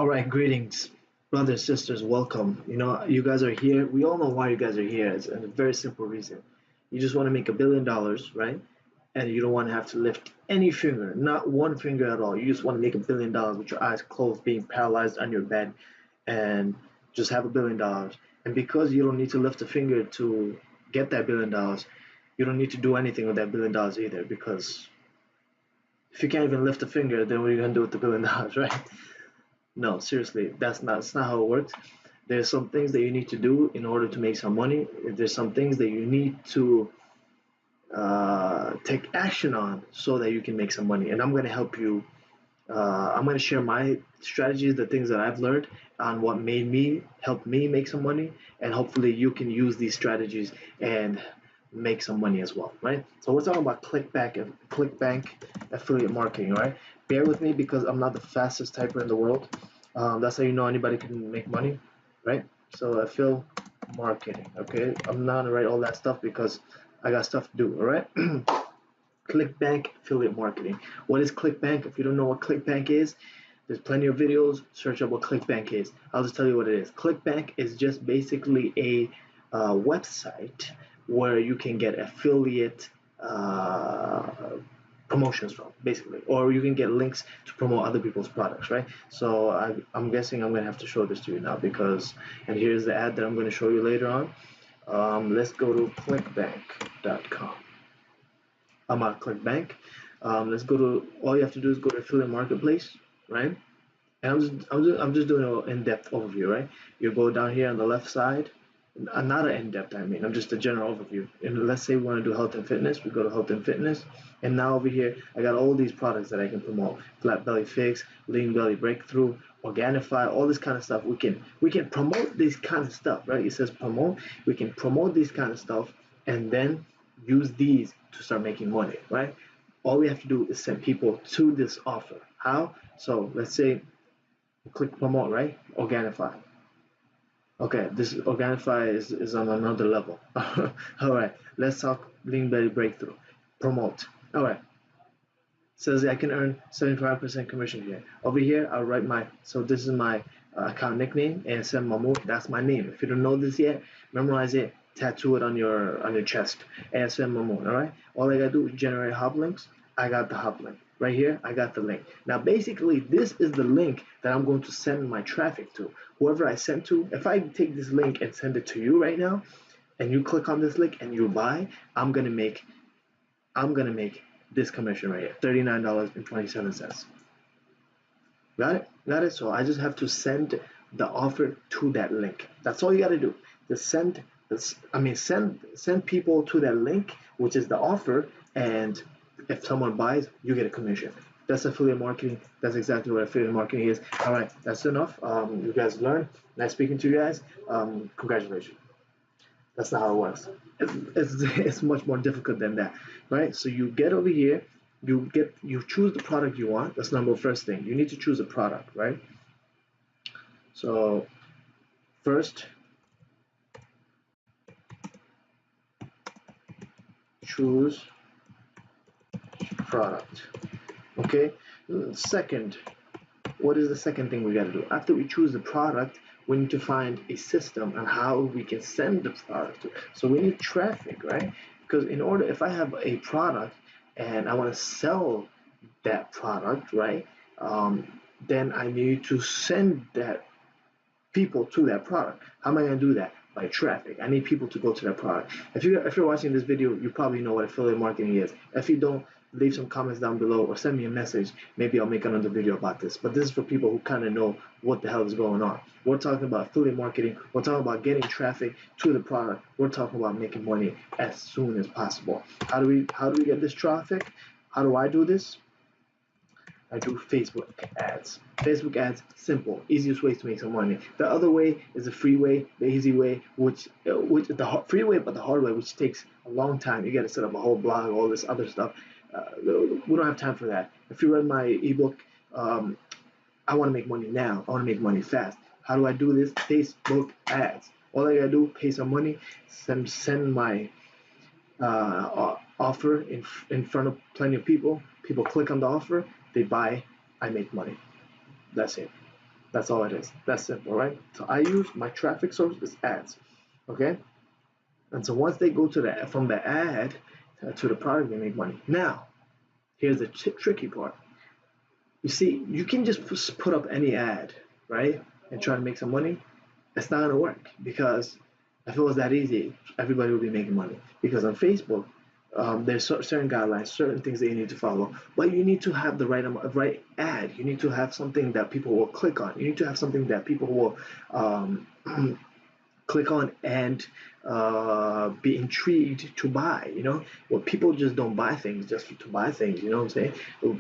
All right, greetings, brothers, sisters, welcome. You guys are here. We all know why you guys are here. It's a very simple reason. You just want to make $1 billion, right? And you don't want to have to lift any finger, not one finger at all. You just want to make $1 billion with your eyes closed, being paralyzed on your bed, and just have $1 billion. And because you don't need to lift a finger to get that $1 billion, you don't need to do anything with that $1 billion either. Because if you can't even lift a finger, then what are you gonna do with the $1 billion, right? No, seriously, that's not how it works. There's some things that you need to do in order to make some money. There's some things that you need to take action on so that you can make some money. And I'm going to help you. I'm going to share my strategies, the things that I've learned on what made me help me make some money, and hopefully you can use these strategies and make some money as well, right? So we're talking about Clickbank affiliate marketing, right? Bear with me because I'm not the fastest typer in the world. That's how you know anybody can make money, right? So I feel marketing, okay? I'm not gonna write all that stuff because I got stuff to do, all right? Clickbank affiliate marketing. What is Clickbank? If you don't know what Clickbank is, there's plenty of videos. Search up what Clickbank is. I'll just tell you what it is. Clickbank is just basically a website where you can get affiliate promotions from, basically, or you can get links to promote other people's products, right? So I'm guessing I'm gonna have to show this to you now because, and here's the ad that I'm gonna show you later on. Let's go to clickbank.com. I'm at Clickbank. Let's go to, all you have to do is go to affiliate marketplace, right? And I'm just doing an in-depth overview, right? You go down here on the left side, not an in-depth, I mean, I'm just a general overview. And let's say we want to do health and fitness, we go to health and fitness, and now over here, I got all these products that I can promote: flat belly fix, lean belly breakthrough, Organifi, all this kind of stuff. We can promote this kind of stuff, right? It says promote. We can promote this kind of stuff, and then use these to start making money, right? All we have to do is send people to this offer. How? So let's say click promote, right? Organifi. Okay, this Organifi is on another level. All right, let's talk lean belly breakthrough. Promote. All right, says I can earn 75% commission here. Over here, I'll write so this is my account nickname, Al-Mamun. That's my name. If you don't know this yet, memorize it, tattoo it on your chest. Al-Mamun. All right. All I gotta do is generate hop links. I got the hop link right here. I got the link. Now, basically, this is the link that I'm going to send my traffic to. Whoever I send to, if I take this link and send it to you right now, and you click on this link and you buy, I'm gonna make this commission right here, $39.27. Got it? Got it? So I just have to send the offer to that link. That's all you gotta do. Just send this, send people to that link, which is the offer, and if someone buys, you get a commission. That's affiliate marketing. That's exactly what affiliate marketing is. All right, that's enough. You guys learned. Nice speaking to you guys. Congratulations. That's not how it works. It's much more difficult than that, right? So you get over here, you choose the product you want. That's number first thing. You need to choose a product, right? So first, choose product. Okay. Second, what is the second thing we got to do? After we choose the product, we need to find a system on how we can send the product to. So we need traffic, right? Because if I have a product and I want to sell that product, right? Then I need to send that people to that product. How am I going to do that? By traffic. I need people to go to that product. If you're watching this video, you probably know what affiliate marketing is. If you don't, leave some comments down below or send me a message. Maybe I'll make another video about this. But this is for people who kind of know what the hell is going on. We're talking about affiliate marketing. We're talking about getting traffic to the product. We're talking about making money as soon as possible. How do we get this traffic? How do I do this? I do Facebook ads. Facebook ads, simple, easiest ways to make some money. The other way is the free way, the easy way, which the free way, but the hard way, which takes a long time. You got to set up a whole blog, all this other stuff. We don't have time for that. If you read my ebook, I want to make money now. I want to make money fast. How do I do this? Facebook ads. All I gotta do, pay some money, send my offer in front of plenty of people. People click on the offer, they buy, I make money. That's it. That's all it is. That's simple, right? So I use my traffic source is ads, okay? And so once they go to the from the ad to the product, they make money. Now, here's the tricky part. You see, you can just put up any ad, right, and try to make some money. It's not gonna work because if it was that easy, everybody would be making money. Because on Facebook, there's certain guidelines, certain things that you need to follow, but you need to have the right ad. You need to have something that people will click on. You need to have something that people will click on and be intrigued to buy. Well, people just don't buy things just to buy things. You know what I'm saying?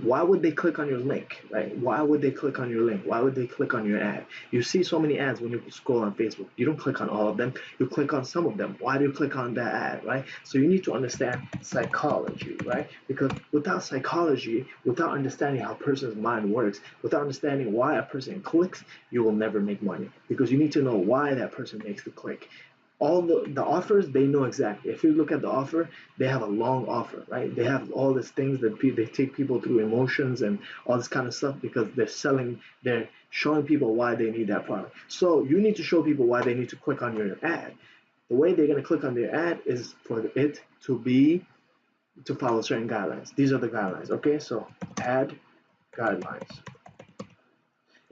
Why would they click on your link, right? Why would they click on your link? Why would they click on your ad? You see so many ads when you scroll on Facebook. You don't click on all of them. You click on some of them. Why do you click on that ad, right? So you need to understand psychology, right? Because without psychology, without understanding how a person's mind works, without understanding why a person clicks, you will never make money, because you need to know why that person makes the click. All the offers, they know exactly. If you look at the offer, they have a long offer, right? They have all these things that they take people through emotions and all this kind of stuff, because they're showing people why they need that product. So you need to show people why they need to click on your ad. The way they're going to click on your ad is for it to follow certain guidelines. These are the guidelines, okay? So ad guidelines.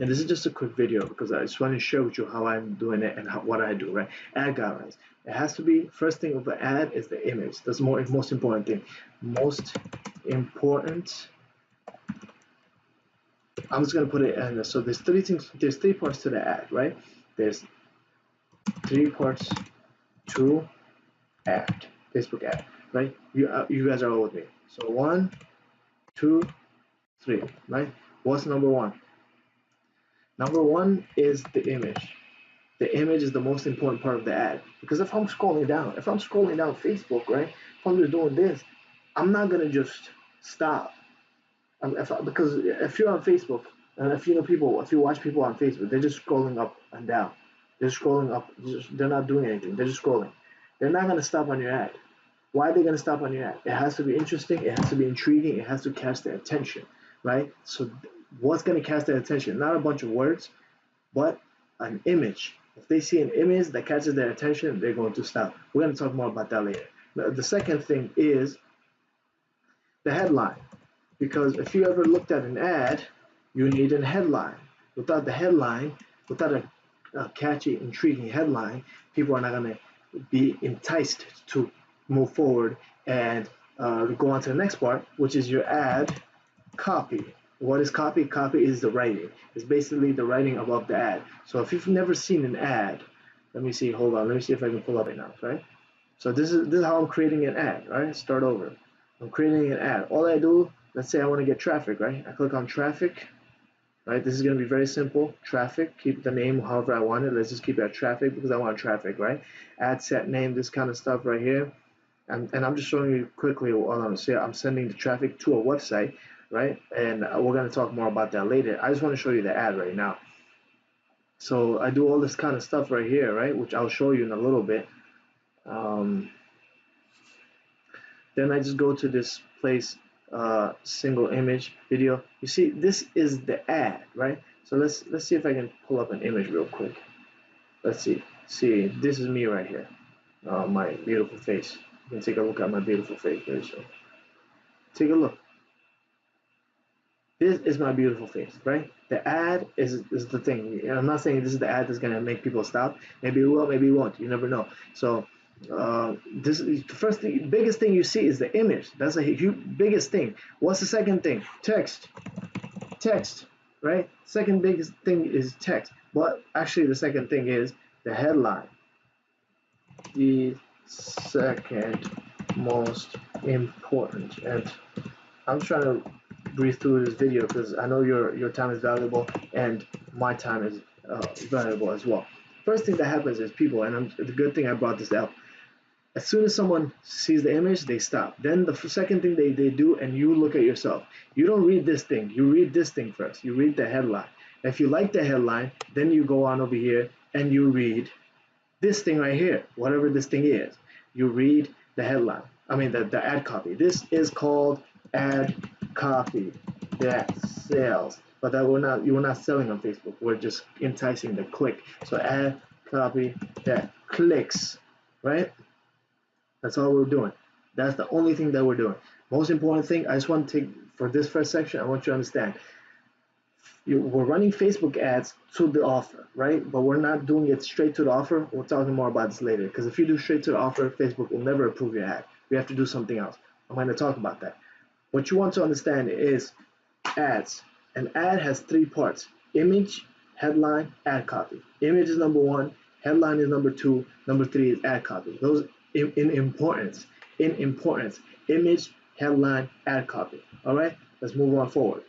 And this is just a quick video because I just want to share with you how I'm doing it and what I do, right? Ad guidelines. It has to be, first thing of the ad is the image. That's the most important thing. Most important. I'm just gonna put it in. So there's three things. There's three parts to the ad, right? There's three parts to ad, Facebook ad, right? You guys are all with me. So 1, 2, 3, right? What's number one? Number one is the image. The image is the most important part of the ad, because if I'm scrolling down Facebook, right? If I'm just doing this, I'm not gonna just stop. Because if you're on Facebook, and if you know people, if you watch people on Facebook, they're just scrolling up and down. They're scrolling up. They're not doing anything. They're just scrolling. They're not gonna stop on your ad. Why are they gonna stop on your ad? It has to be interesting. It has to be intriguing. It has to catch their attention, right? So what's gonna catch their attention? Not a bunch of words, but an image. If they see an image that catches their attention, they're going to stop. We're going to talk more about that later. The second thing is the headline, because if you ever looked at an ad, you need a headline. Without the headline, without a catchy, intriguing headline, people are not going to be enticed to move forward and go on to the next part, which is your ad copy. What is copy? Copy is the writing. It's basically the writing above the ad. So if you've never seen an ad, let me see, hold on, let me see if I can pull up it now, right? So this is how I'm creating an ad, right? Start over. I'm creating an ad. All I do, let's say I want to get traffic, right? I click on traffic, right? This is going to be very simple. Traffic, keep the name however I want it. Let's just keep it at traffic because I want traffic, right? Ad set name, this kind of stuff right here. And I'm just showing you quickly what I'm saying. I'm sending the traffic to a website, right? And we're going to talk more about that later. I just want to show you the ad right now. So I do all this kind of stuff right here, right? Which I'll show you in a little bit. Then I just go to this place, single image video. You see, this is the ad, right? So let's see if I can pull up an image real quick. Let's see. See, this is me right here. My beautiful face. You can take a look at my beautiful face very soon. Take a look. This is my beautiful face, right? The ad is the thing. I'm not saying this is the ad that's gonna make people stop. Maybe it will, maybe it won't. You never know. So this is the first thing, biggest thing you see is the image. That's a huge biggest thing. What's the second thing? Text. Text, right? Second biggest thing is text. But actually, the second thing is the headline. The second most important. And I'm trying to breathe through this video because I know your time is valuable and my time is valuable as well. First thing that happens is people, and the good thing I brought this up. As soon as someone sees the image, they stop. Then the second thing they do, and you look at yourself. You don't read this thing. You read this thing first. You read the headline. If you like the headline, then you go on over here and you read this thing right here, whatever this thing is. You read the headline. I mean the ad copy. This is called ad copy that sells. but that we're not selling on Facebook. We're just enticing the click. So add copy that clicks, right? That's all we're doing. That's the only thing that we're doing. Most important thing, I just want to take for this first section, I want you to understand. We're running Facebook ads to the offer, right? But we're not doing it straight to the offer. We're talking more about this later. Because if you do straight to the offer, Facebook will never approve your ad. We have to do something else. I'm going to talk about that. What you want to understand is ads. An ad has three parts: image, headline, ad copy. Image is number one, headline is number two, number three is ad copy. Those in importance. In importance, image, headline, ad copy. All right, let's move on forward.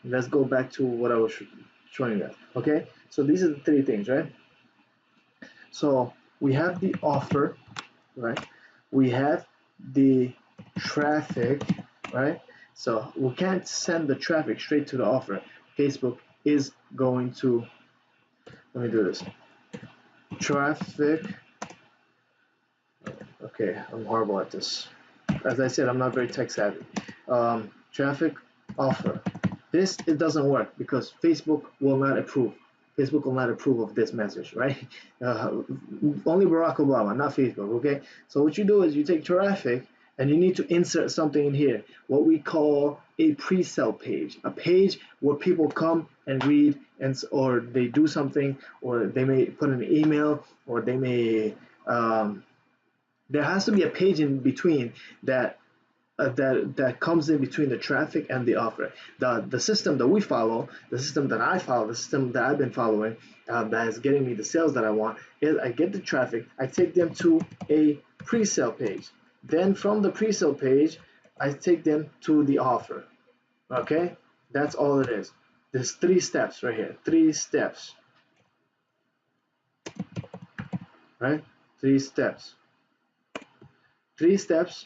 Let's go back to what I was showing you guys. Okay, so these are the three things, right? So we have the offer, right? We have the traffic, right? So we can't send the traffic straight to the offer. Facebook is going to, let me do this. Traffic, okay, I'm horrible at this. As I said, I'm not very tech savvy. Traffic offer. This, it doesn't work because Facebook will not approve. Facebook will not approve of this message, right? Only Barack Obama, not Facebook, okay? So what you do is you take traffic and you need to insert something in here, what we call a pre-sale page, a page where people come and read, and or they do something, or they may put an email, or they may, there has to be a page in between that that comes in between the traffic and the offer. The system that we follow, the system that I follow, the system that I've been following, that is getting me the sales that I want, is I get the traffic, I take them to a pre-sale page. Then from the pre-sale page, I take them to the offer. Okay, that's all it is. There's three steps right here. Three steps. Right? Three steps. Three steps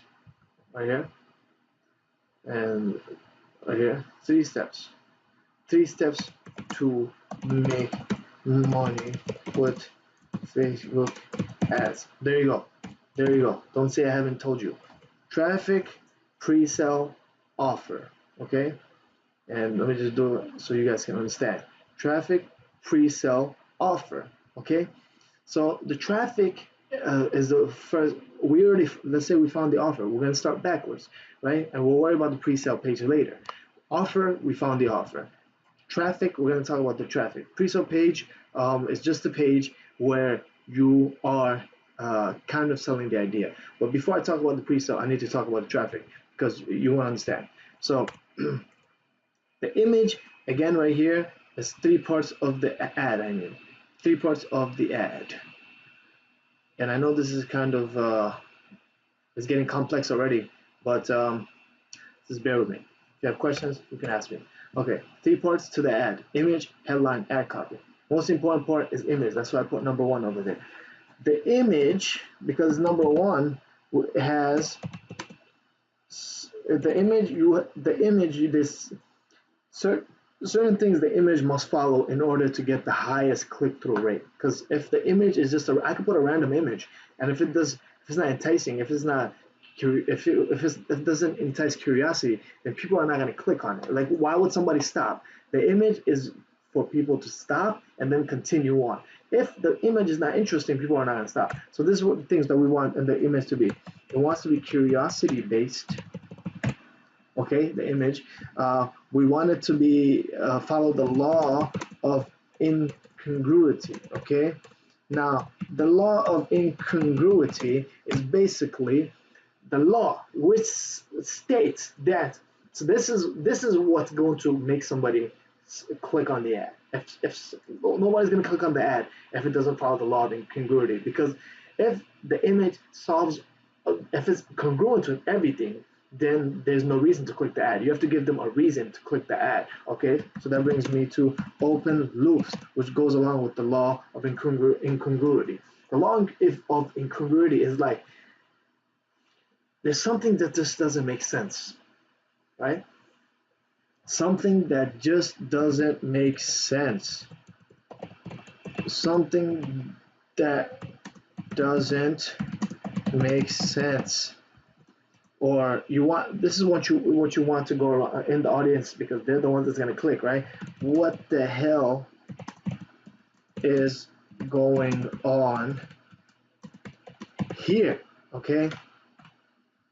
right here. And right here, three steps to make money with Facebook ads. There you go. Don't say I haven't told you. Traffic, pre-sale, offer. Okay, and let me just do it so you guys can understand. Traffic, pre-sale, offer. Okay, so the traffic is the first. We already, let's say we found the offer. We're going to start backwards, right? And we'll worry about the pre-sale page later. Offer, we found the offer. Traffic, we're going to talk about the traffic. Pre-sale page is just a page where you are kind of selling the idea. But before I talk about the pre-sale, I need to talk about the traffic because you want to understand. So the image, again, right here, is three parts of the ad. Three parts of the ad. And I know this is kind of it's getting complex already, but just bear with me. If you have questions, you can ask me. Okay, three parts to the ad: image, headline, ad copy. Most important part is image. That's why I put number one over there. The image, because number one has the image. This certain things the image must follow in order to get the highest click-through rate. Because if the image is just I could put a random image, and if it's not enticing, if it doesn't entice curiosity, then people are not going to click on it. Like, why would somebody stop? The image is for people to stop and then continue on. If the image is not interesting, people are not going to stop. So this is what the things that we want in the image to be. It wants to be curiosity based. Okay, the image. We want it to be follow the law of incongruity. Okay, now the law of incongruity is basically the law which states that. So this is what's going to make somebody click on the ad. If nobody's going to click on the ad if it doesn't follow the law of incongruity, because if the image solves, if it's congruent with everything, then there's no reason to click the ad. You have to give them a reason to click the ad. Okay, so that brings me to open loops, which goes along with the law of incongruity. The law of incongruity is like, there's something that just doesn't make sense, right? Something that just doesn't make sense. Something that doesn't make sense. or you want, this is what you want to go in the audience, because they're the ones that's going to click, right? What the hell is going on here? Okay,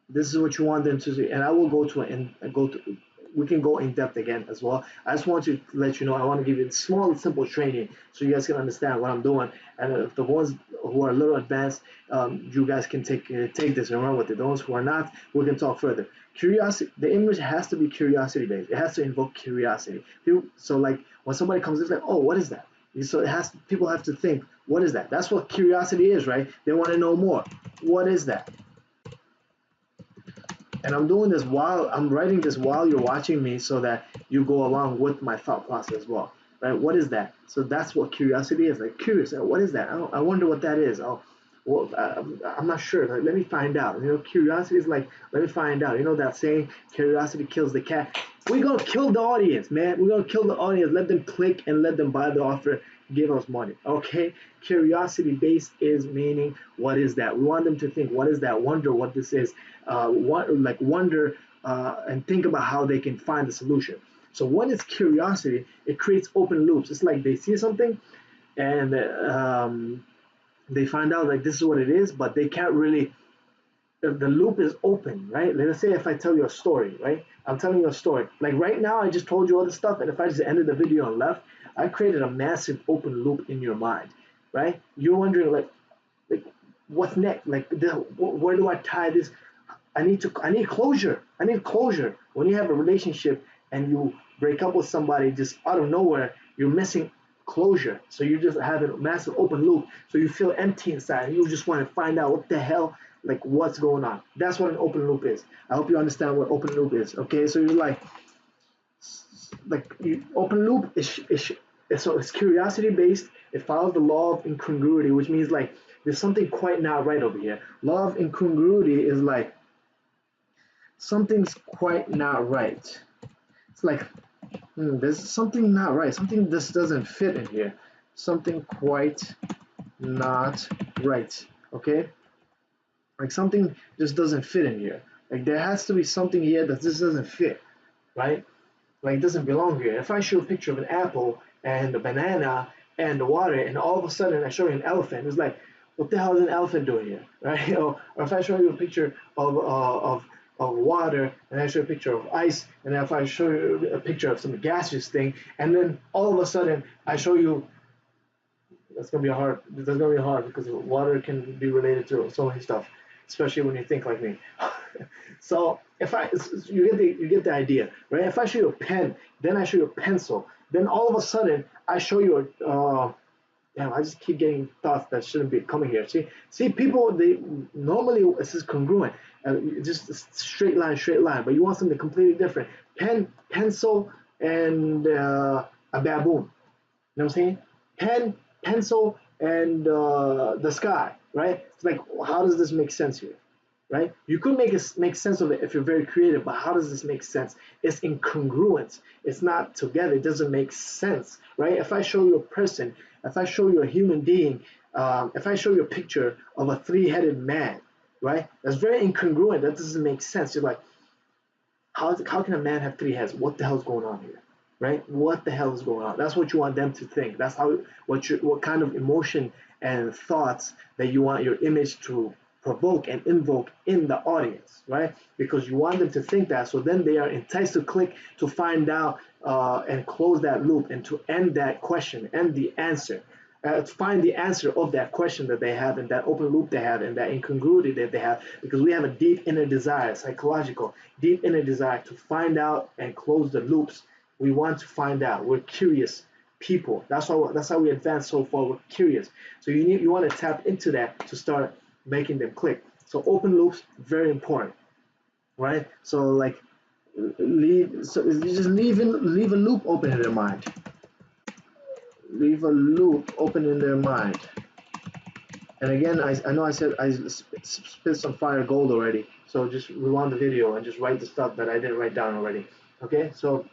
this is what you want them to see, and I will go to and go to, we can go in depth again as well. I just want to let you know, I want to give you small simple training so you guys can understand what I'm doing, and if the ones who are a little advanced, you guys can take this and run with it. Those who are not, we can talk further. Curiosity, the image has to be curiosity based, it has to invoke curiosity. So like when somebody comes, it's like, oh, what is that? So it has, people have to think, what is that? That's what curiosity is, right? They want to know more. What is that? And I'm doing this while I'm writing this while you're watching me, so that you go along with my thought process as well, right? What is that? So that's what curiosity is, like curious. What is that? I wonder what that is. Oh, well, I'm not sure. Like, let me find out. You know, curiosity is like, let me find out. You know that saying, curiosity kills the cat. We're gonna kill the audience, man. We're gonna kill the audience. Let them click and let them buy the offer. Give us money, okay? Curiosity based is meaning, what is that? We want them to think, what is that? Wonder what this is. Wonder and think about how they can find the solution. So what is curiosity? It creates open loops. It's like they see something, and they find out like this is what it is, but they can't really, the loop is open, right? Let's say if I tell you a story, right? I'm telling you a story. Like right now, I just told you all this stuff, and if I just ended the video and left, I created a massive open loop in your mind, right? You're wondering like what's next? Like where do I tie this? I need closure. I need closure. When you have a relationship and you break up with somebody just out of nowhere, you're missing closure. So you just have a massive open loop. So you feel empty inside, and you just want to find out what the hell, like what's going on. That's what an open loop is. I hope you understand what open loop is. Okay, so you're open loop so it's curiosity based. It follows the law of incongruity, which means like there's something quite not right over here. Law of incongruity is like something's quite not right. It's like, there's something not right. Something just doesn't fit in here. Something quite not right. Okay? Like something just doesn't fit in here. Like there has to be something here that just doesn't fit, right? Like it doesn't belong here. If I show a picture of an apple and a banana and the water, and all of a sudden I show you an elephant, it's like, what the hell is an elephant doing here, right? Or if I show you a picture of water, and I show a picture of ice, and if I show you a picture of some gaseous thing, and then all of a sudden I show you, that's gonna be hard. That's gonna be hard because water can be related to so many stuff, especially when you think like me. So if I, you get the idea, right? If I show you a pen, then I show you a pencil, then all of a sudden I show you a damn, I just keep getting thoughts that shouldn't be coming here. See, people, they normally this is congruent, just a straight line. But you want something completely different. Pen, pencil, and a baboon. You know what I'm saying? Pen, pencil, and the sky. Right? It's like, how does this make sense here? Right? You could make sense of it if you're very creative, but how does this make sense? It's incongruent. It's not together. It doesn't make sense, right? If I show you a person, if I show you a human being, if I show you a picture of a three-headed man, right? That's very incongruent. That doesn't make sense. You're like, how can a man have three heads? What the hell's going on here? Right? What the hell is going on? That's what you want them to think. That's how what kind of emotion and thoughts that you want your image to provoke and invoke in the audience, right? Because you want them to think that, so then they are enticed to click to find out and close that loop and to end that question, end the answer, to find the answer of that question that they have and that open loop they have and that incongruity that they have, because we have a deep inner desire, psychological, deep inner desire to find out and close the loops. We want to find out. We're curious people. That's how we advance so far. We're curious. So you want to tap into that to start making them click. So open loops, very important, right? So like you just leave a loop open in their mind. Leave a loop open in their mind. And again, I know I said I spit some fire gold already. So just rewind the video and just write the stuff that I didn't write down already. Okay, so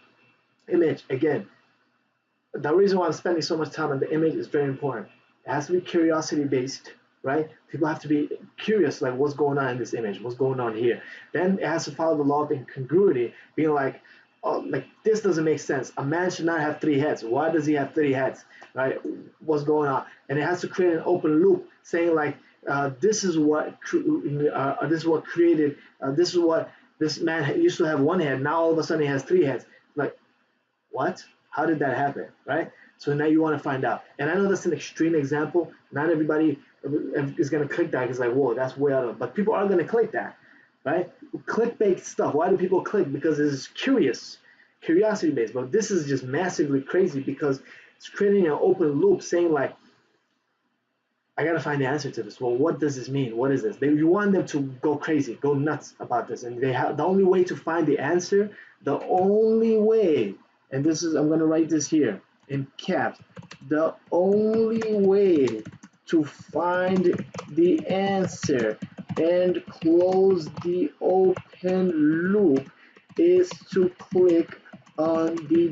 image again. The reason why I'm spending so much time on the image is very important. It has to be curiosity based, right? People have to be curious, like what's going on in this image, what's going on here. Then it has to follow the law of incongruity, being like, oh, like this doesn't make sense. A man should not have three heads. Why does he have three heads, right? What's going on? And it has to create an open loop, saying like, this is what created. This is what this man used to have one head. Now all of a sudden he has three heads. Like, what? How did that happen, right? So now you want to find out. And I know that's an extreme example. Not everybody is going to click that. It's like, whoa, that's way out of. But people are going to click that, right? Clickbait stuff. Why do people click? Because it's curiosity based. But this is just massively crazy because it's creating an open loop, saying like, I gotta find the answer to this. Well, what does this mean? What is this? You want them to go crazy, go nuts about this, and they have the only way to find the answer. The only way, and this is I'm gonna write this here in caps. The only way to find the answer and close the open loop is to click on the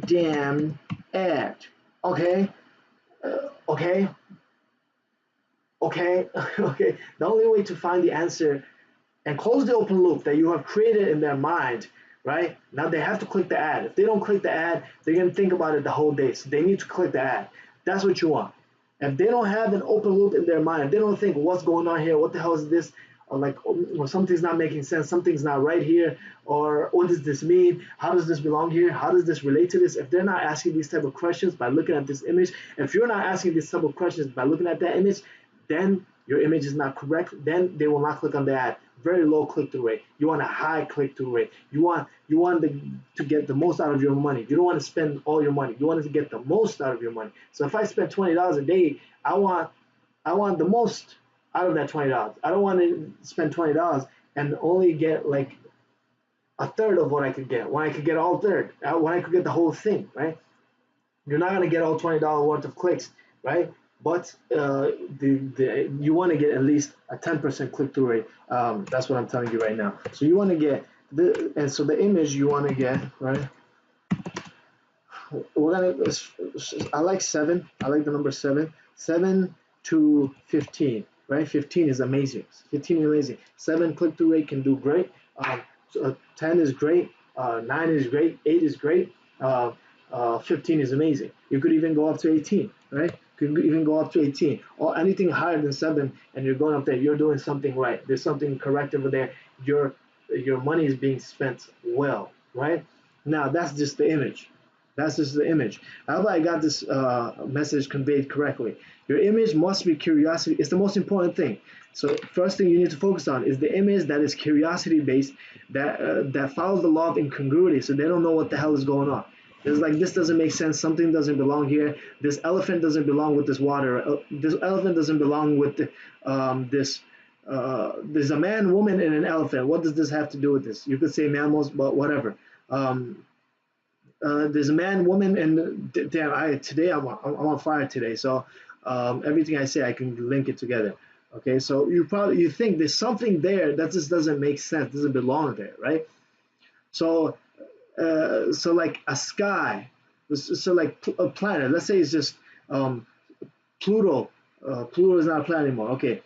damn ad. Okay, okay, okay, okay. The only way to find the answer and close the open loop that you have created in their mind, right? Now they have to click the ad. If they don't click the ad, they're gonna think about it the whole day. So they need to click the ad. That's what you want. If they don't have an open loop in their mind, if they don't think what's going on here, what the hell is this, or like, or something's not making sense, something's not right here, or what does this mean? How does this belong here? How does this relate to this? If they're not asking these type of questions by looking at this image, if you're not asking these type of questions by looking at that image, then your image is not correct. Then they will not click on the ad. Very low click-through rate. You want a high click-through rate. You want to get the most out of your money. You don't want to spend all your money. You want to get the most out of your money. So if I spend $20 a day, I want the most out of that $20. I don't want to spend $20 and only get like a third of what I could get. When I could get all third, when I could get the whole thing, right? You're not gonna get all $20 worth of clicks, right? But you want to get at least a 10% click-through rate. That's what I'm telling you right now. So you want to get the image you want to get, right? We're gonna. I like 7. I like the number 7. 7 to 15, right? 15 is amazing. 15 is amazing. 7 click-through rate can do great. 10 is great. 9 is great. 8 is great. 15 is amazing. You could even go up to 18, right? You could even go up to 18 or anything higher than 7, and you're going up there. You're doing something right. There's something correct over there. Your money is being spent well, right? Now that's just the image. That's just the image. I hope I got this message conveyed correctly. Your image must be curiosity. It's the most important thing. So first thing you need to focus on is the image that is curiosity based, that follows the law of incongruity. So they don't know what the hell is going on. It's like this doesn't make sense. Something doesn't belong here. This elephant doesn't belong with this water. This elephant doesn't belong with this. There's a man, woman, and an elephant. What does this have to do with this? You could say mammals, but whatever. There's a man, woman, and damn, I'm on fire today. So everything I say, I can link it together. Okay, so you think there's something there that just doesn't make sense, doesn't belong there, right? So so like a sky, so like a planet. Let's say it's just Pluto. Pluto is not a planet anymore. Okay,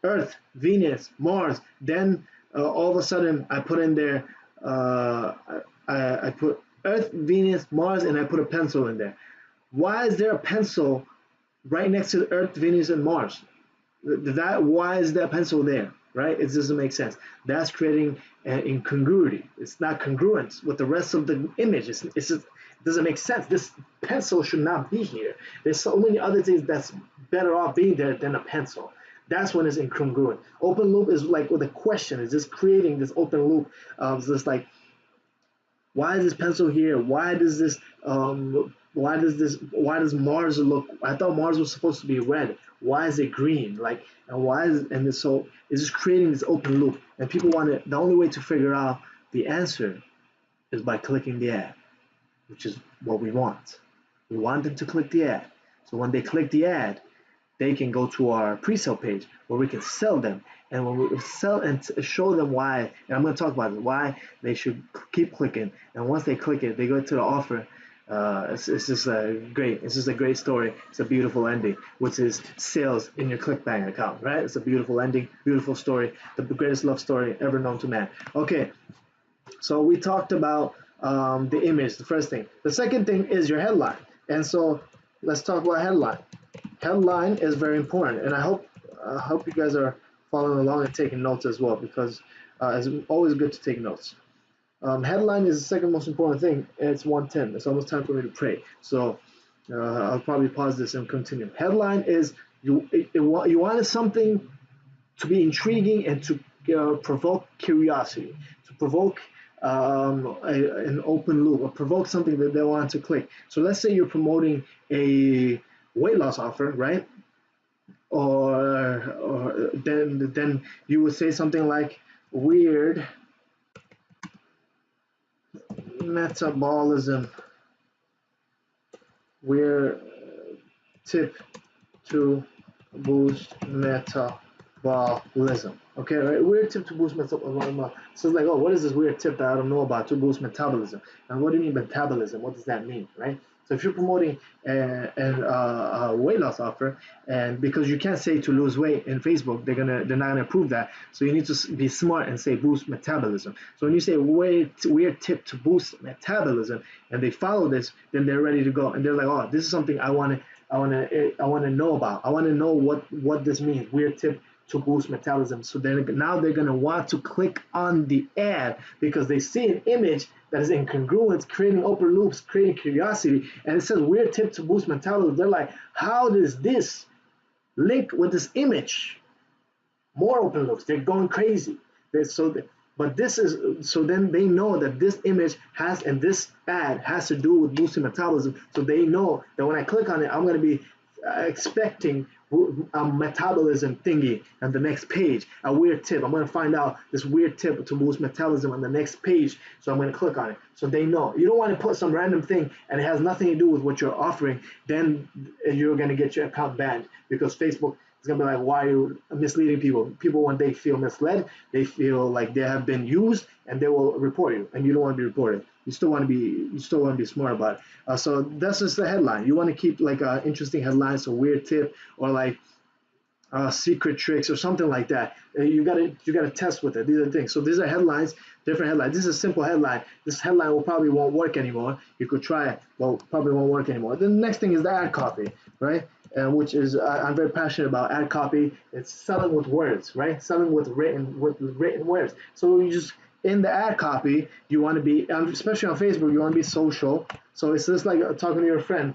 Earth, Venus, Mars. Then all of a sudden, I put in there. I put Earth, Venus, Mars, and I put a pencil in there. Why is there a pencil right next to Earth, Venus, and Mars? Why is that pencil there? Right? It doesn't make sense. That's creating an incongruity. It's not congruent with the rest of the image. It's just, it doesn't make sense. This pencil should not be here. There's so many other things that's better off being there than a pencil. That's when it's incongruent. Open loop is like with a question. It's just creating this open loop. It's just like, why is this pencil here? Why does Mars look? I thought Mars was supposed to be red. Why is it green? Like, so it's just creating this open loop. And people the only way to figure out the answer is by clicking the ad, which is what we want. We want them to click the ad. So when they click the ad, they can go to our pre-sale page where we can sell them. And when we sell and show them why, and I'm going to talk about it, why they should keep clicking. And once they click it, they go to the offer It's just a great. It's just a great story. It's a beautiful ending, which is sales in your Clickbank account, right? It's a beautiful ending, beautiful story, the greatest love story ever known to man. Okay, so we talked about the image, the first thing. The second thing is your headline, and so let's talk about headline. Headline is very important, and I hope you guys are following along and taking notes as well because it's always good to take notes. Headline is the second most important thing. It's 1:10. It's almost time for me to pray. So I'll probably pause this and continue. Headline is you wanted something to be intriguing and to provoke curiosity, to provoke an open loop, or provoke something that they want to click. So let's say you're promoting a weight loss offer, right? Or then you would say something like weird metabolism, weird tip to boost metabolism. Okay, right? Weird tip to boost metabolism. So it's like, oh, what is this weird tip that I don't know about to boost metabolism? And what do you mean metabolism? What does that mean, right? So if you're promoting a weight loss offer, and because you can't say to lose weight in Facebook, they're not gonna approve that. So you need to be smart and say boost metabolism. So when you say weird tip to boost metabolism, and they follow this, then they're ready to go, and they're like, oh, this is something I want to know about. I want to know what this means. Weird tip to boost metabolism. So then now they're gonna want to click on the ad because they see an image that is incongruent, creating open loops, creating curiosity, and it says weird tip to boost metabolism. They're like, how does this link with this image? More open loops. They're going crazy. But this is so then they know that this image has and this ad has to do with boosting metabolism. So they know that when I click on it, I'm going to be expecting a metabolism thingy on the next page, a weird tip. I'm going to find out this weird tip to boost metabolism on the next page. So I'm going to click on it. So they know. You don't want to put some random thing and it has nothing to do with what you're offering. Then you're going to get your account banned because Facebook it's gonna be like, why are you misleading people? People, when they feel misled, they feel like they have been used, and they will report you. And you don't want to be reported. You still want to be smart about it. So that's just the headline. You want to keep like interesting headlines, a weird tip, or like secret tricks or something like that. You gotta test with it. These are the things. So these are headlines, different headlines. This is a simple headline. This headline will probably won't work anymore. You could try it, but probably won't work anymore. The next thing is the ad copy, right? Which is I'm very passionate about ad copy. It's selling with words, right? Selling with written words. So you just in the ad copy, you want to be, especially on Facebook, you want to be social. So it's just like talking to your friend.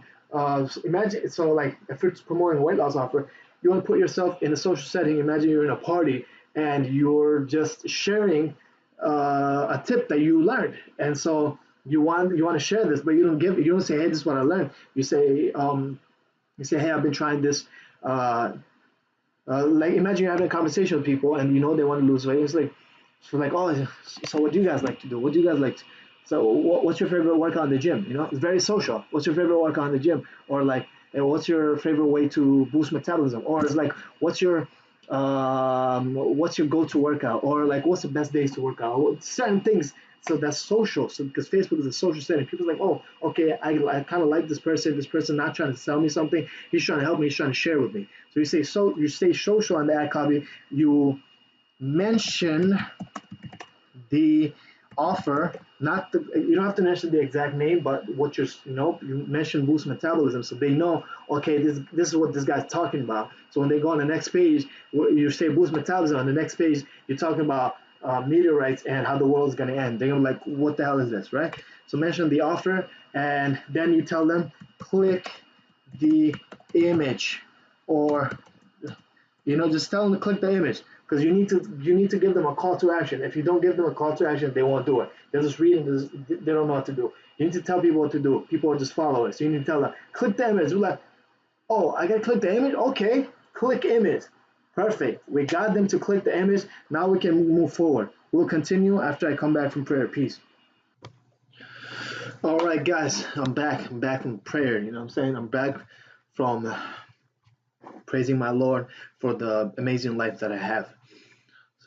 Imagine, so like if you're promoting a weight loss offer, you want to put yourself in a social setting. Imagine you're in a party and you're just sharing a tip that you learned, and so you want to share this, but you don't say, hey, this is what I learned. You say, hey, I've been trying this. Like imagine you're having a conversation with people and you know they want to lose weight. It's like, so like, oh, so what do you guys like to do? What do you guys like? So what's your favorite workout in the gym? You know, it's very social. What's your favorite workout in the gym? Or like, hey, what's your favorite way to boost metabolism? Or it's like, what's your go-to workout? Or like, what's the best days to work out? Certain things. So that's social. So because Facebook is a social setting, people's like, oh, okay, I kind of like this person. This person not trying to sell me something. He's trying to help me. He's trying to share with me. You stay social on the ad copy. You mention the offer, not the, you don't have to mention the exact name, but what you mention boost metabolism, so they know, okay, this is what this guy's talking about. So when they go on the next page, you say boost metabolism, on the next page you're talking about meteorites and how the world is going to end. They're gonna be like, what the hell is this, right? So mention the offer, and then you tell them click the image, or just tell them to click the image, because you need to give them a call to action. If you don't give them a call to action, they won't do it. They're just reading this, they don't know what to do. You need to tell people what to do. People are just followers. So you need to tell them, click the image. We're like, oh, I gotta click the image? Okay, click image. Perfect. We got them to click the image. Now we can move forward. We'll continue after I come back from prayer. Peace. All right, guys, I'm back. I'm back from prayer. You know what I'm saying? I'm back from praising my Lord for the amazing life that I have.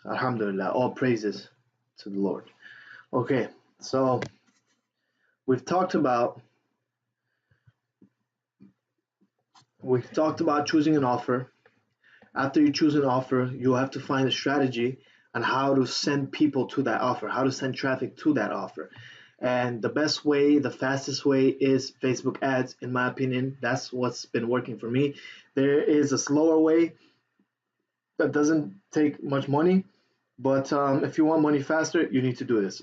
So, alhamdulillah, all praises to the Lord. Okay, so we've talked about We talked about choosing an offer. After you choose an offer, you have to find a strategy on how to send people to that offer, how to send traffic to that offer. And the best way, the fastest way is Facebook ads, in my opinion. That's what's been working for me. There is a slower way that doesn't take much money, but if you want money faster, you need to do this.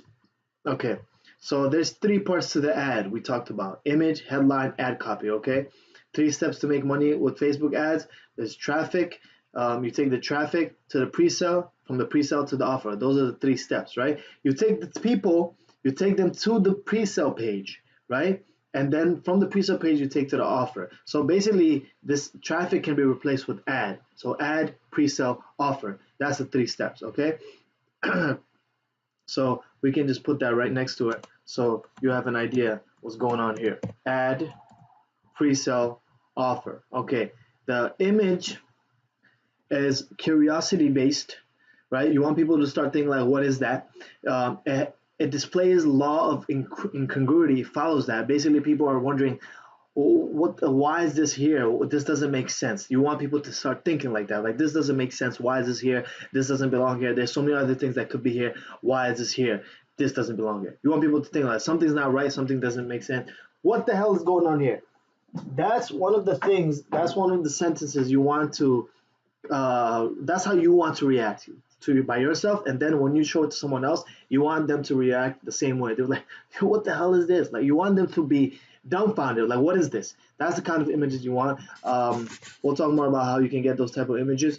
Okay, so there's three parts to the ad we talked about: image, headline, ad copy. Okay, three steps to make money with Facebook ads. There's traffic. You take the traffic to the pre-sale, from the pre-sale to the offer. Those are the three steps, right? You take the people, you take them to the pre-sale page, right? And then from the pre-sale page, you take to the offer. So basically, this traffic can be replaced with ad. So ad, pre-sale, offer. That's the three steps, okay? So we can just put that right next to it so you have an idea what's going on here. Ad, pre-sale, offer. Okay, the image is curiosity based, right? You want people to start thinking like, what is that? It displays law of incongruity, follows that. Basically, people are wondering, why is this here? This doesn't make sense. You want people to start thinking like that, like this doesn't make sense. Why is this here? This doesn't belong here. There's so many other things that could be here. Why is this here? This doesn't belong here. You want people to think like something's not right, something doesn't make sense. What the hell is going on here? That's one of the things, that's one of the sentences you want to that's how you want to react to by yourself. And then when you show it to someone else, you want them to react the same way. They're like, what the hell is this? Like, you want them to be dumbfounded, like, what is this? That's the kind of images you want. We'll talk more about how you can get those type of images.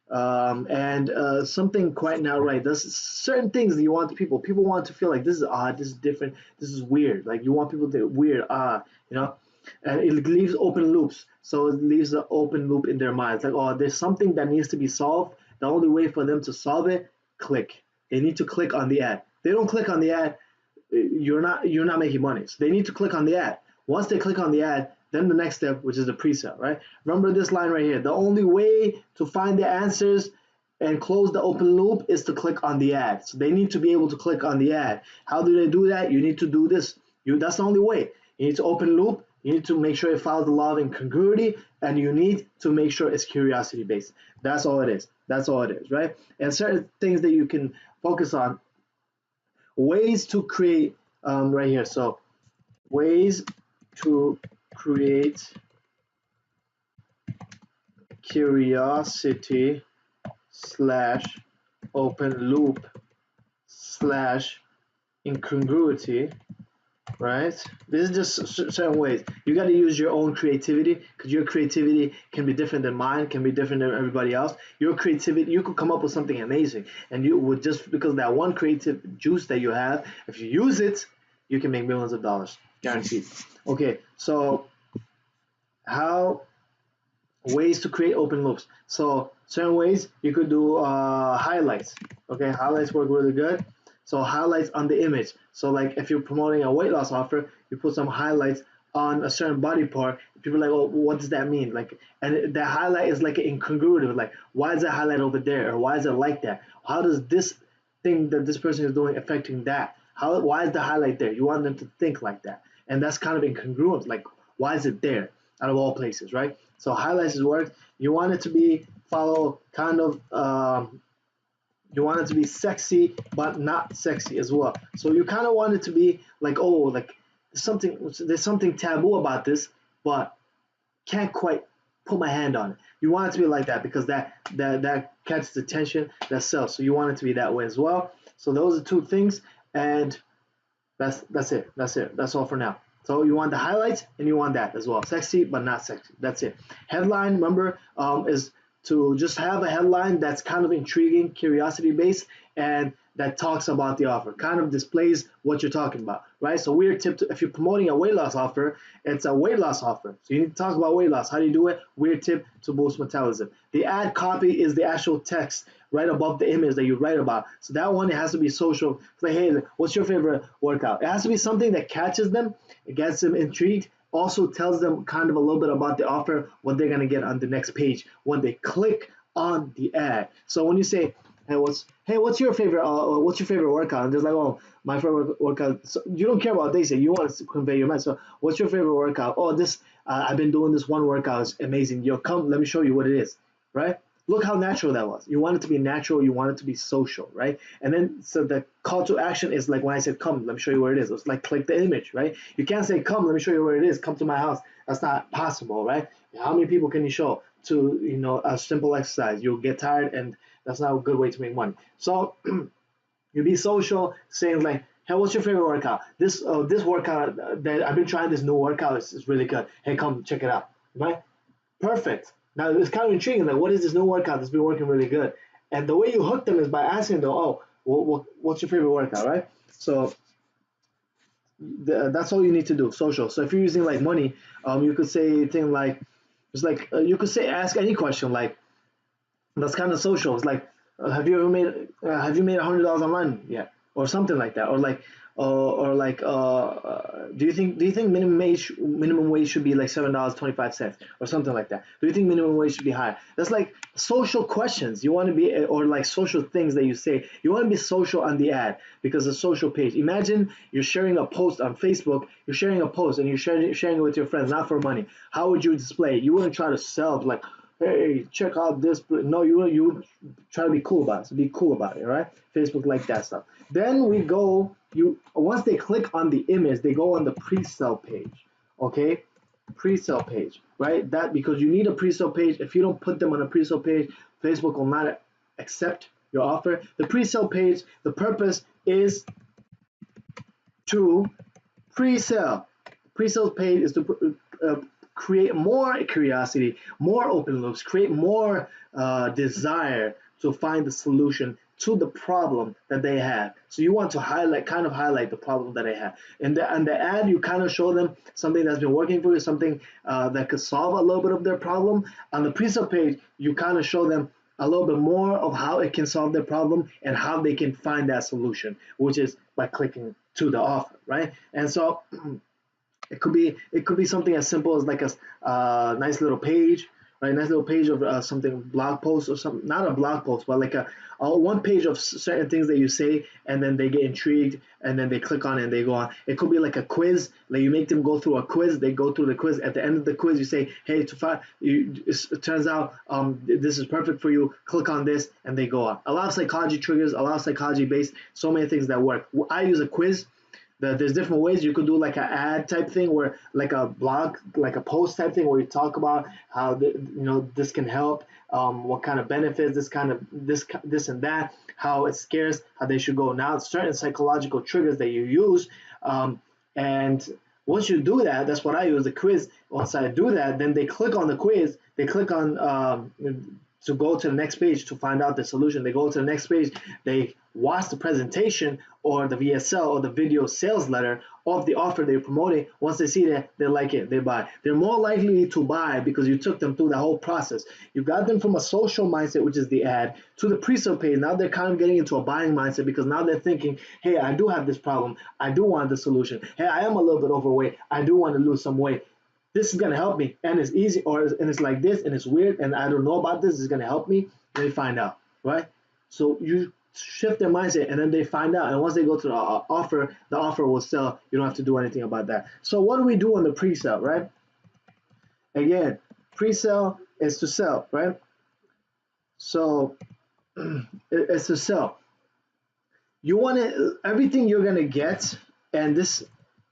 And something quite not right. There's certain things that you want people want to feel like this is odd, this is different, this is weird. Like, you want people to weird, you know. And it leaves open loops. So it leaves an open loop in their minds. Like, oh, there's something that needs to be solved. The only way for them to solve it, click. They need to click on the ad. They don't click on the ad, you're not making money. So they need to click on the ad. Once they click on the ad, then the next step, which is the pre-sale, right? Remember this line right here. The only way to find the answers and close the open loop is to click on the ad. So they need to be able to click on the ad. How do they do that? You need to do this. That's the only way. You need to open loop. You need to make sure it follows the law of incongruity, and you need to make sure it's curiosity based. That's all it is. That's all it is, right? And certain things that you can focus on, ways to create, right here. So ways to create curiosity slash open loop slash incongruity, right? This is just certain ways. You got to use your own creativity, because your creativity can be different than mine, can be different than everybody else. Your creativity, you could come up with something amazing, and you would, just because of that one creative juice that you have, if you use it, you can make millions of dollars, guaranteed. Okay, so how ways to create open loops. So certain ways you could do highlights. Okay, highlights work really good. So highlights on the image. So like if you're promoting a weight loss offer, you put some highlights on a certain body part. People are like, oh, what does that mean? Like, and that highlight is like incongruent. Like, why is that highlight over there, or why is it like that? How does this thing that this person is doing affecting that? Why is the highlight there? You want them to think like that, and that's kind of incongruent. Like, why is it there? Out of all places, right? So highlights is work. You want it to be follow kind of you want it to be sexy but not sexy as well. So you kind of want it to be like, oh, like there's something taboo about this, but can't quite put my hand on it. You want it to be like that because that catches attention, that sells. So you want it to be that way as well. So those are two things, and that's it. That's it. That's all for now. So you want the highlights and you want that as well. Sexy but not sexy. That's it. Headline, remember, is to just have a headline that's kind of intriguing, curiosity based, and that talks about the offer, kind of displays what you're talking about, right? So weird tip if you're promoting a weight loss offer, it's a weight loss offer. So you need to talk about weight loss. How do you do it? Weird tip to boost metabolism. The ad copy is the actual text right above the image that you write about. So that one, it has to be social. It's like, hey, what's your favorite workout? It has to be something that catches them, it gets them intrigued, also tells them kind of a little bit about the offer, what they're gonna get on the next page when they click on the ad. So when you say, hey, what's your favorite workout? And just like, oh, my favorite workout. So you don't care about what they say. You want to convey your message. So what's your favorite workout? Oh, this I've been doing this one workout. It's amazing. Yo, come, let me show you what it is, right? Look how natural that was. You want it to be natural. You want it to be social, right? And then so the call to action is like when I said, come, let me show you where it is. It's like click the image, right? You can't say, come, let me show you where it is. Come to my house. That's not possible, right? How many people can you show to, a simple exercise? You'll get tired, and that's not a good way to make money. So you be social, saying like, hey, what's your favorite workout? This workout that I've been trying, this new workout is really good. Hey, come check it out, right? Perfect. Now it's kind of intriguing. Like, what is this new workout that's been working really good? And the way you hook them is by asking them, oh, what's your favorite workout, right? So that's all you need to do, social. So if you're using like money, you could say thing like, it's like you could say ask any question like, that's kind of social. It's like, have you made $100 online yet, or something like that, or like, do you think minimum wage should be like $7.25 or something like that? Do you think minimum wage should be higher? That's like social questions. You want to be, or like social things that you say. You want to be social on the ad because a social page. Imagine you're sharing a post on Facebook. You're sharing a post and you're sharing it with your friends, not for money. How would you display it? You wouldn't try to sell like, hey, check out this. No, you try to be cool about it. So be cool about it, right? Facebook like that stuff. Then we go. You once they click on the image, they go on the pre-sale page. Okay, pre-sale page, right? That because you need a pre-sale page. If you don't put them on a pre-sale page, Facebook will not accept your offer. The pre-sale page, the purpose is to pre-sale. Pre-sale page is to create more curiosity, more open loops, create more desire to find the solution to the problem that they have. So you want to highlight the problem that they have. In the ad, you kind of show them something that's been working for you, something that could solve a little bit of their problem. On the pre-sale page, you kind of show them a little bit more of how it can solve their problem and how they can find that solution, which is by clicking to the offer, right? And so it could be something as simple as like a nice little page, right? Nice little page of something blog post or something. Not a blog post, but like a one page of certain things that you say, and then they get intrigued, and then they click on it and they go on. It could be like a quiz. Like you make them go through a quiz. They go through the quiz. At the end of the quiz, you say, "Hey, to find you, it turns out this is perfect for you. Click on this," and they go on. A lot of psychology triggers, a lot of psychology based, so many things that work. I use a quiz. There's different ways you could do like an ad type thing where like a blog, like a post type thing where you talk about how this can help, what kind of benefits, this and that, how it scares, how they should go. Now certain psychological triggers that you use, and once you do that, that's what I use, the quiz. Once I do that, then they click on the quiz, they click on to go to the next page to find out the solution. They go to the next page, they watch the presentation or the VSL or the video sales letter of the offer they're promoting. Once they see that, they like it, they buy. They're more likely to buy because you took them through the whole process. You got them from a social mindset, which is the ad, to the pre-sale page. Now they're kind of getting into a buying mindset because now they're thinking, hey, I do have this problem. I do want the solution. Hey, I am a little bit overweight. I do want to lose some weight. This is gonna help me, and it's easy, and it's like this, and it's weird, and I don't know about this. It's gonna help me. They find out, right? So you shift their mindset, and then they find out, and once they go to the offer will sell. You don't have to do anything about that. So what do we do on the pre-sale, right? Again, pre-sale is to sell, right? So it's to sell. You want everything you're gonna get, and this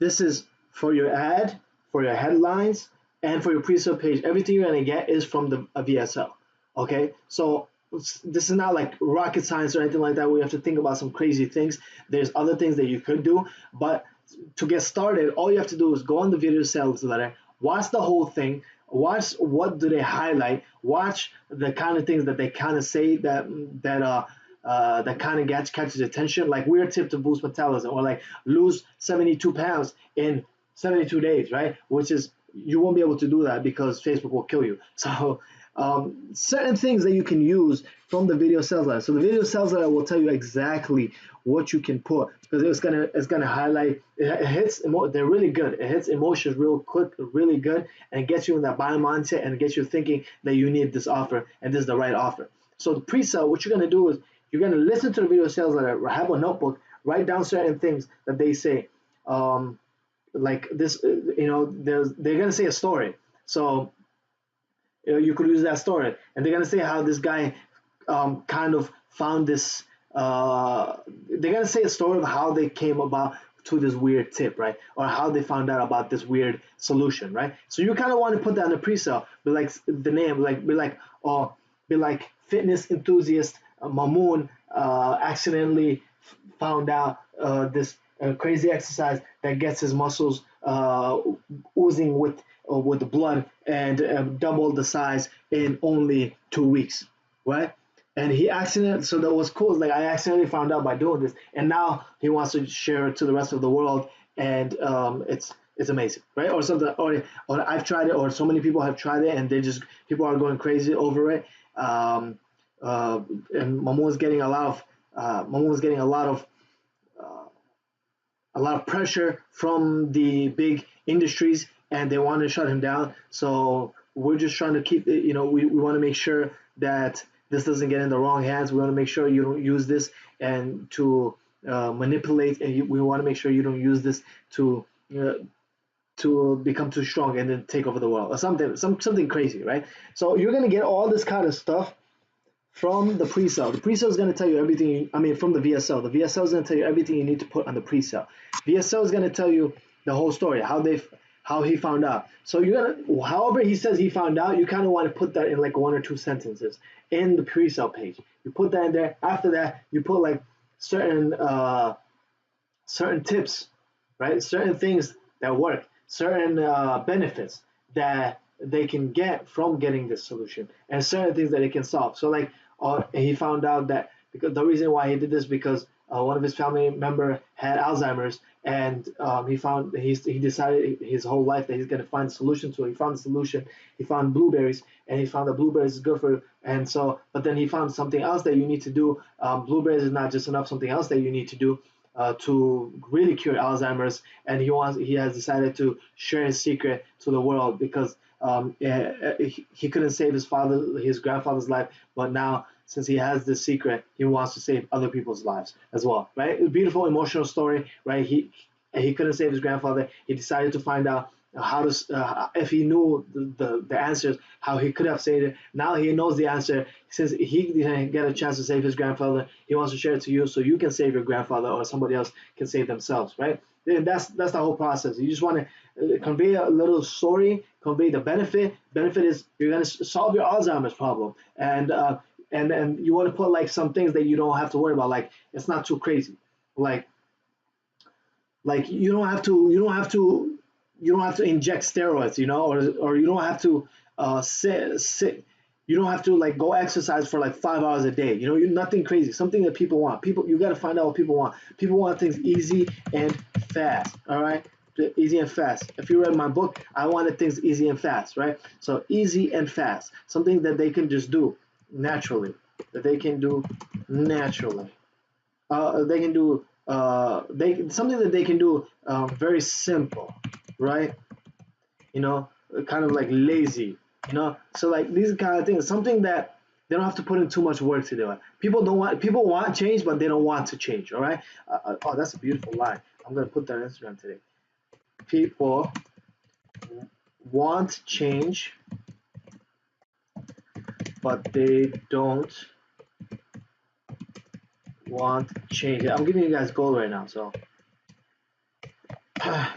is for your ad, for your headlines, and for your pre-sale page. Everything you're gonna get is from the VSL. Okay, so this is not like rocket science or anything like that. We have to think about some crazy things. There's other things that you could do, but to get started, all you have to do is go on the video sales letter, watch the whole thing, watch what do they highlight, watch the kind of things that they kind of say that kind of catches attention, like weird tip to boost metabolism, or like lose 72 pounds in 72 days, right? Which is, you won't be able to do that because Facebook will kill you. So certain things that you can use from the video sales letter. So the video sales letter will tell you exactly what you can put, because it's gonna highlight. It hits. They're really good. It hits emotions real quick, really good, and it gets you in that buying mindset, and it gets you thinking that you need this offer and this is the right offer. So the pre-sale, what you're gonna do is you're gonna listen to the video sales letter, have a notebook, write down certain things that they say. Like this, they're gonna say a story. So you could use that story, and they're gonna say how this guy kind of found this. They're gonna say a story of how they came about to this weird tip, right? Or how they found out about this weird solution, right? So you kind of want to put that in the pre-sale, but like the name, be like fitness enthusiast Mamun accidentally found out this crazy exercise that gets his muscles oozing with the blood and double the size in only 2 weeks, right? And he accidentally, so that was cool. Like I accidentally found out by doing this, and now he wants to share it to the rest of the world, and it's amazing, right? Or something, or I've tried it, or so many people have tried it, and people are going crazy over it. Um, and Mamoon's getting a lot of pressure from the big industries, and they want to shut him down. So we're just trying to keep it, we want to make sure that this doesn't get in the wrong hands. We want to make sure you don't use this and to manipulate, and we want to make sure you don't use this uh, to become too strong and then take over the world or something crazy, right? So you're gonna get all this kind of stuff from the pre-sale. The pre-sale is going to tell you everything. From the VSL. The VSL is going to tell you everything you need to put on the pre-sale. VSL is going to tell you the whole story, how he found out. So however he says he found out, you kind of want to put that in like 1 or 2 sentences in the pre-sale page. You put that in there. After that, you put like certain tips, right? Certain things that work, certain benefits that they can get from getting this solution, and certain things that it can solve. So like, he found out that because the reason why he did this because one of his family member had Alzheimer's, and he decided his whole life that he's going to find a solution to it. He found the solution. He found blueberries, and he found that blueberries is good for you. And so, but then he found something else that you need to do. Blueberries is not just enough. Something else that you need to do to really cure Alzheimer's, and he has decided to share his secret to the world because he couldn't save his grandfather's life, but now since he has this secret, he wants to save other people's lives as well, right? A beautiful emotional story, right? He couldn't save his grandfather. He decided to find out how to if he knew the answers, how he could have saved it. Now he knows the answer. Since he didn't get a chance to save his grandfather, he wants to share it to you so you can save your grandfather or somebody else can save themselves, right? And that's the whole process. You just want to convey a little story, convey the benefit. Benefit is you're going to solve your Alzheimer's problem, and you want to put like some things that you don't have to worry about. Like it's not too crazy. Like you don't have to inject steroids, or you don't have to sit. You don't have to like go exercise for like 5 hours a day. You're nothing crazy. Something that people want. You got to find out what people want. People want things easy and fast. All right, easy and fast. If you read my book, I wanted things easy and fast, right? So easy and fast. Something that they can just do naturally. That they can do naturally. They can do something that they can do very simple, right? Kind of like lazy, so like these kind of things, something that they don't have to put in too much work to do it. People want change, but they don't want to change. All right. Oh, that's a beautiful line. I'm gonna put that on Instagram today. People want change, but they don't want change. I'm giving you guys gold right now, so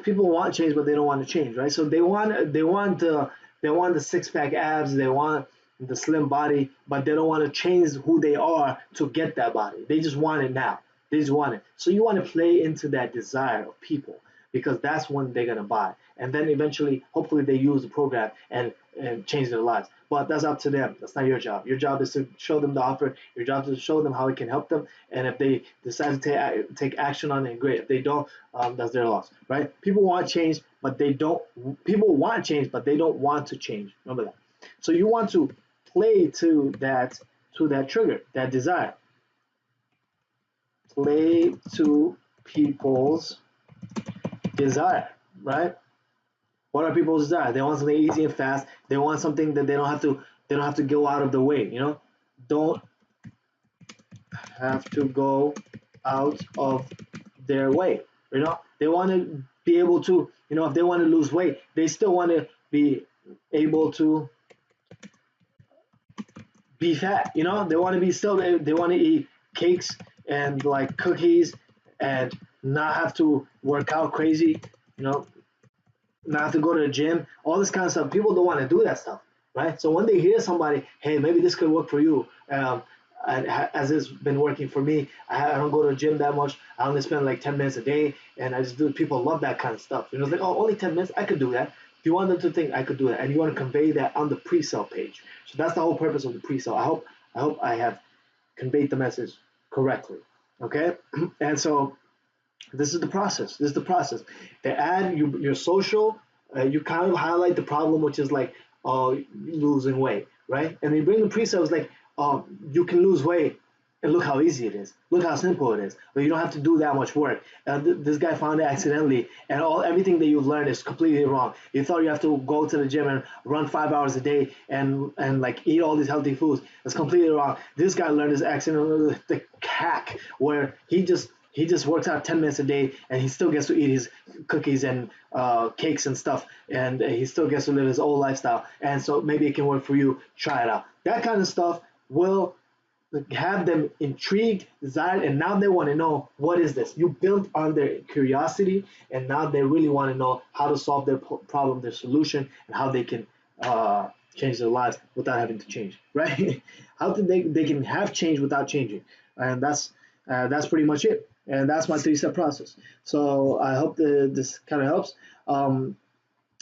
people want change, but they don't want to change, right? So they want the six pack abs, they want the slim body, but they don't want to change who they are to get that body. They just want it now. They just want it. So you want to play into that desire of people because that's when they're gonna buy, and then eventually, hopefully, they use the program and change their lives. But that's up to them. That's not your job. Your job is to show them the offer. Your job is to show them how it can help them. And if they decide to take action on it, great. If they don't, that's their loss, right? People want change, but they don't. People want change, but they don't want to change. Remember that. So you want to play to that trigger, that desire. Play to people's desire, right? What are people's desire? They want something easy and fast. They want something that they don't have to go out of the way, Don't have to go out of their way. They want to be able to, if they want to lose weight, they still want to be able to be fat. They want to be still, they want to eat cakes and like cookies and not have to work out crazy, you know, not have to go to the gym, all this kind of stuff. People don't want to do that stuff, right? So when they hear somebody, hey, maybe this could work for you, as it's been working for me, I don't go to the gym that much. I only spend like 10 minutes a day, and I just do it. People love that kind of stuff. It's like, oh, only 10 minutes, I could do that. You want them to think I could do that, and you want to convey that on the pre-sale page. So that's the whole purpose of the pre-sale. I hope I have conveyed the message correctly. Okay, and so this is the process. This is the process. The ad, your social, you kind of highlight the problem, which is like, losing weight, right? And you bring the pre-sales like, you can lose weight, and look how easy it is. Look how simple it is. But you don't have to do that much work. This guy found it accidentally, and everything that you've learned is completely wrong. You thought you have to go to the gym and run 5 hours a day and like eat all these healthy foods. That's completely wrong. This guy learned his accident, the hack, where he just works out 10 minutes a day, and he still gets to eat his cookies and cakes and stuff, and he still gets to live his old lifestyle. And so maybe it can work for you. Try it out. That kind of stuff will have them intrigued, desired, and now they want to know, what is this? You built on their curiosity, and now they really want to know how to solve their problem, their solution, and how they can change their lives without having to change, right? How they can have change without changing, and that's pretty much it. And that's my three-step process. So I hope that this kind of helps.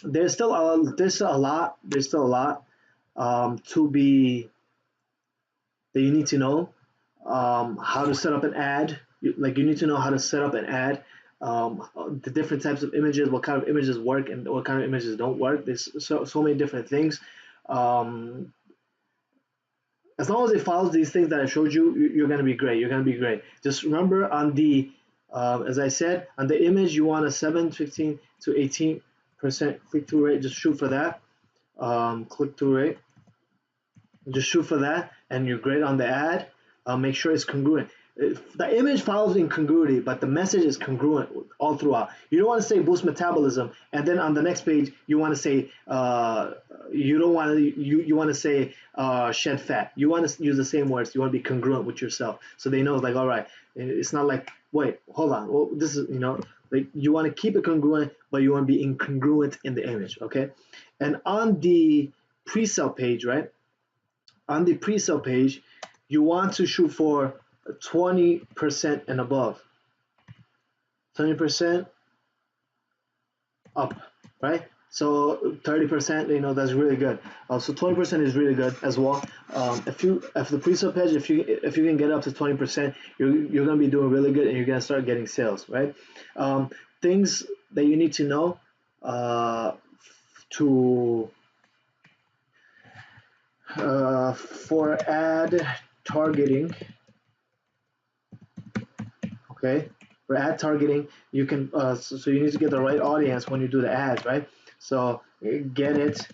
There's still a lot to be that you need to know. How to set up an ad. You need to know how to set up an ad. The different types of images, what kind of images work and what kind of images don't work. There's so many different things. Um, as long as it follows these things that I showed you, you're gonna be great. You're gonna be great. Just remember on the, as I said, on the image, you want a 7, 15 to 18% click-through rate. Just shoot for that. Click-through rate. Just shoot for that, and you're great on the ad. Make sure it's congruent. The image follows incongruity, but the message is congruent all throughout. You don't want to say boost metabolism, and then on the next page you want to say you don't want to you want to say shed fat. You want to use the same words. You want to be congruent with yourself, so they know, like, all right, it's not like, wait, hold on, well, this is, like, you want to keep it congruent, but you want to be incongruent in the image, okay? And on the pre-sale page, right? On the pre-sale page, you want to shoot for 20% and above. 20% up, right? So 30%, that's really good. So 20% is really good as well. If the pre-sale page, if you can get up to 20%, you're gonna be doing really good, and you're gonna start getting sales, right? Things that you need to know to for ad targeting. Okay, for ad targeting, you can so you need to get the right audience when you do the ads, right? So get it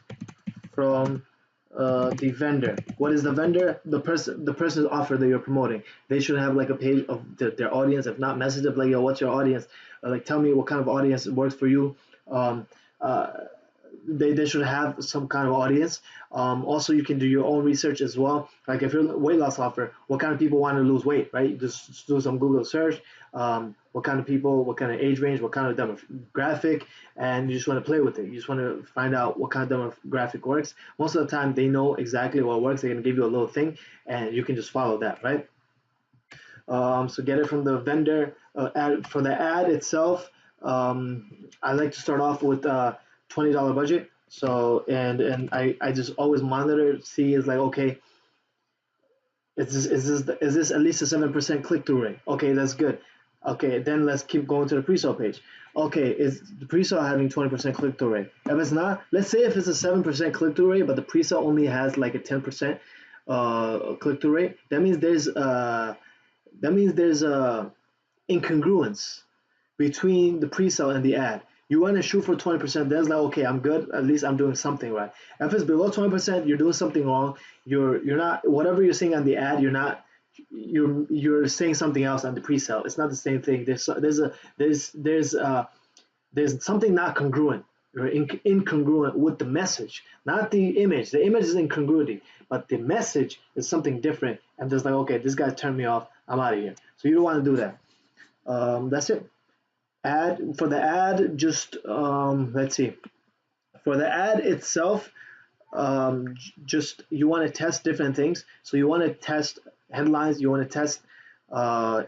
from the vendor. What is the vendor? The person's offer that you're promoting. They should have like a page of their audience. If not, message them like, yo, what's your audience? Like, tell me what kind of audience works for you. Um, uh, they should have some kind of audience. Also, you can do your own research as well. Like, if you're a weight loss offer, what kind of people want to lose weight, right? Just do some Google search. What kind of people, what kind of age range, what kind of demographic, and you just want to play with it. You just want to find out what kind of demographic works. Most of the time, they know exactly what works. They're going to give you a little thing, and you can just follow that, right? So get it from the vendor. For the ad itself, I like to start off with $20 budget. So and I just always monitor, see, is like, okay, is this at least a 7% click-through rate? Okay, that's good. Okay, then let's keep going to the pre-sale page. Okay, is the pre-sale having 20% click-through rate? If it's not, let's say if it's a 7% click-through rate, but the pre-sale only has like a 10% click-through rate, that means there's a incongruence between the pre-sale and the ad. You want to shoot for 20%, then it's like, okay, I'm good. At least I'm doing something right. If it's below 20%, you're doing something wrong. You're not, whatever you're seeing on the ad, you're not you're saying something else on the pre-sale. It's not the same thing. There's something not congruent or incongruent with the message, not the image. The image is incongruity, but the message is something different. And just like, okay, this guy turned me off. I'm out of here. So you don't want to do that. That's it. Ad for the ad, just let's see. For the ad itself, just you want to test different things. So you want to test headlines, you want to test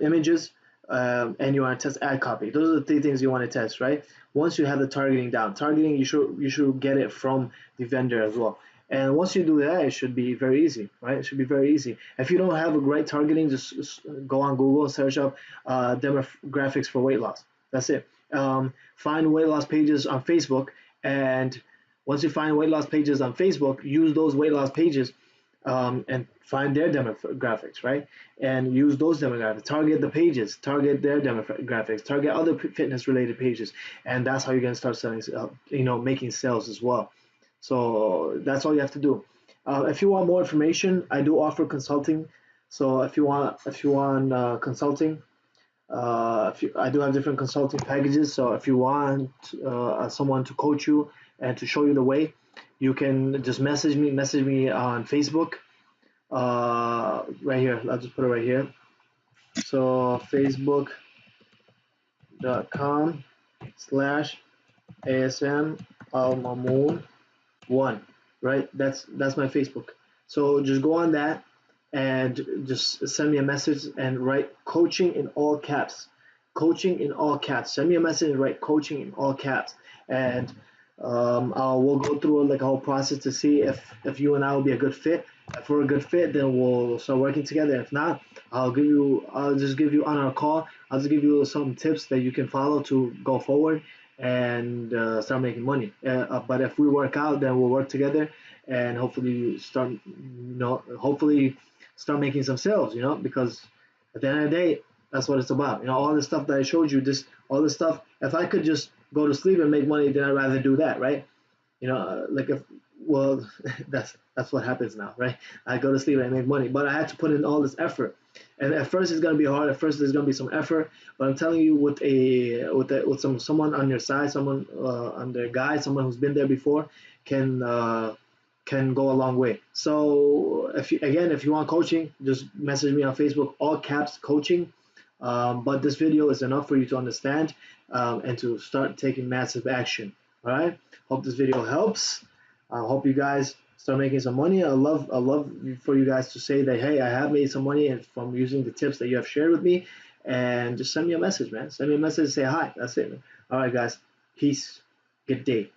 images, and you want to test ad copy. Those are the three things you want to test, right? Once you have the targeting down, targeting you should get it from the vendor as well. And once you do that, it should be very easy, right? It should be very easy. If you don't have a great targeting, just go on Google and search up demographics for weight loss. That's it. Find weight loss pages on Facebook, and once you find weight loss pages on Facebook, use those weight loss pages and find their demographics, right? And use those demographics. Target the pages, target their demographics, target other fitness related pages, and that's how you're gonna start selling, making sales as well. So that's all you have to do. If you want more information, I do offer consulting. So if you want consulting, I do have different consulting packages. So if you want someone to coach you and to show you the way, you can just message me on Facebook. Right here. I'll just put it right here. So facebook.com/ASM Al-Mamun 1, right? That's my Facebook. So just go on that and just send me a message and write coaching in all caps. Coaching in all caps. Send me a message and write coaching in all caps. And we'll go through like a whole process to see if you and I will be a good fit. If we're a good fit, then we'll start working together. If not, I'll just give you on our call. I'll just give you some tips that you can follow to go forward and start making money. But if we work out, then we'll work together and hopefully start making some sales. Because at the end of the day, that's what it's about. All the stuff that I showed you, all the stuff. If I could just go to sleep and make money, then I'd rather do that, right? Like if well, that's what happens now, right? I go to sleep and I make money, but I had to put in all this effort, and at first it's gonna be hard. At first there's gonna be some effort, but I'm telling you, with someone on your side, someone on their guide, someone who's been there before, can go a long way. So if you want coaching, just message me on Facebook, all caps coaching. But this video is enough for you to understand and to start taking massive action. All right. Hope this video helps. I hope you guys start making some money. I love for you guys to say that, hey, I have made some money and from using the tips that you have shared with me. And just send me a message, man. Send me a message and say hi. That's it. All right, guys. Peace. Good day.